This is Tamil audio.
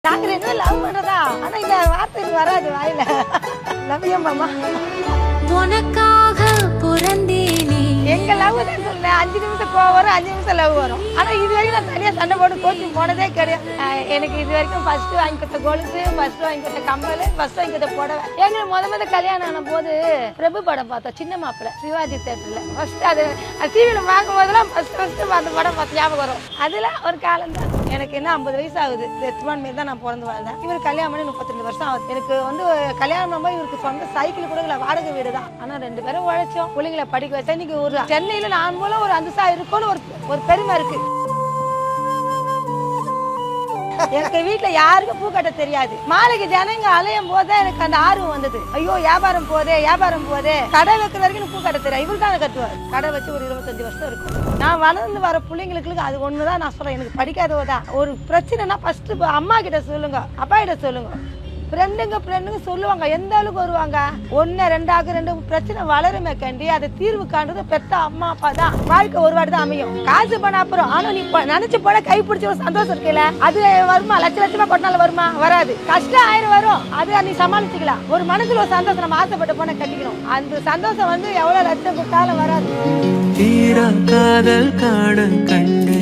நாங்க ரெண்டு பேரும் லவ் பண்றதா, ஆனா இந்த வார்த்தை வராது வாயில. லவ் யூ மாமா. உனக்காக பிறந்தேனே. எங்க லவ் தான் சொல்ல 5 நிமிஷம் கோவம் வரும், 5 நிமிஷம் லவ் வரும். ஆனா இது வரைக்கும் நான் தனியா சண்டை போட்டு கோச்சு போனதே கிடையாது. எனக்கு இது வரைக்கும் ஃபர்ஸ்ட் வாங்கி கொடுத்த கொலுசு, ஃபர்ஸ்ட் வாங்கி கொடுத்த கம்பல், ஃபர்ஸ்ட் வாங்கி கொடுத்த புடவை. எங்களுக்கு முத கல்யாணம் ஆன போது பிரபு படம் பார்த்தோம், சின்ன மாப்பிள்ளை, சிவாஜி தியேட்டர்ல. ஃபர்ஸ்ட் அது டிவியில பார்க்கும் போதெல்லாம் ஃபர்ஸ்ட் அந்த படம் பார்த்து ஞாபகம் வரும். அதுல ஒரு காலம் தான். எனக்கு என்ன 50 வயசு ஆகுது. ரெத்மான் மாரி தான் நான் பிறந்து வாழ்ந்தேன். இவர் கல்யாணம் பண்ணி 32 வருஷம் ஆகுது. எனக்கு வந்து கல்யாணம் பண்ணும்போது இவருக்கு சொந்த சைக்கிள் கூட இல்லை, வாடகை வீடு தான். ஆனா 2 பேரும் உழைச்சோம், பிள்ளைங்களை படிக்க வச்சா. இன்னைக்கு ஒரு சென்னையில நான் போல ஒரு அந்தஸ்தா இருக்கும்னு ஒரு பெருமை இருக்கு. எனக்கு வீட்டுல யாருக்கும் பூ கட்ட தெரியாது. மாலைக்கு ஜனங்க அலையும் போதுதான் எனக்கு அந்த ஆர்வம் வந்தது. ஐயோ வியாபாரம் போதே கடை வைக்கிற வரைக்கும் பூ கட்ட தெரியாது. இவருக்கான கட்டுவார். கடை வச்சு ஒரு 25 வருஷம் இருக்கும். நான் வளர்ந்து வர பிள்ளைங்களுக்கு அது ஒண்ணுதான் நான் சொல்றேன். எனக்கு படிக்காதவதான். ஒரு பிரச்சனைனா ஃபர்ஸ்ட் அம்மா கிட்ட சொல்லுங்க, அப்பா கிட்ட சொல்லுங்க. ஃப்ரெண்டுங்க சொல்லுவாங்க, எந்த அளவுக்கு வருவாங்க. 1 2 பிரச்சனை வளருமே கண்டி அதை தீர்வு காண்றது பெத்த அம்மா அப்பா தான். வாழ்க்கை ஒரு வாட்டி தான் அமையும். காசு பண்ண அப்புறம் ஆனா நீ நினைச்சு போல கை பிடிச்ச ஒரு சந்தோஷம் இருக்குல்ல, அது வருமா? லட்சமா போட்டாலும் வருமா? வராது. கஷ்டம் 1000 வரும், அது நீ சமாளிச்சுக்கலாம். ஒரு மனசுல ஒரு சந்தோஷம் நம்ம ஆசைப்பட்ட போன கட்டிக்கணும். அந்த சந்தோஷம் வந்து எவ்வளவு லட்சம் கொடுத்தாலும் வராது. தீரா காதல் காண கண்டு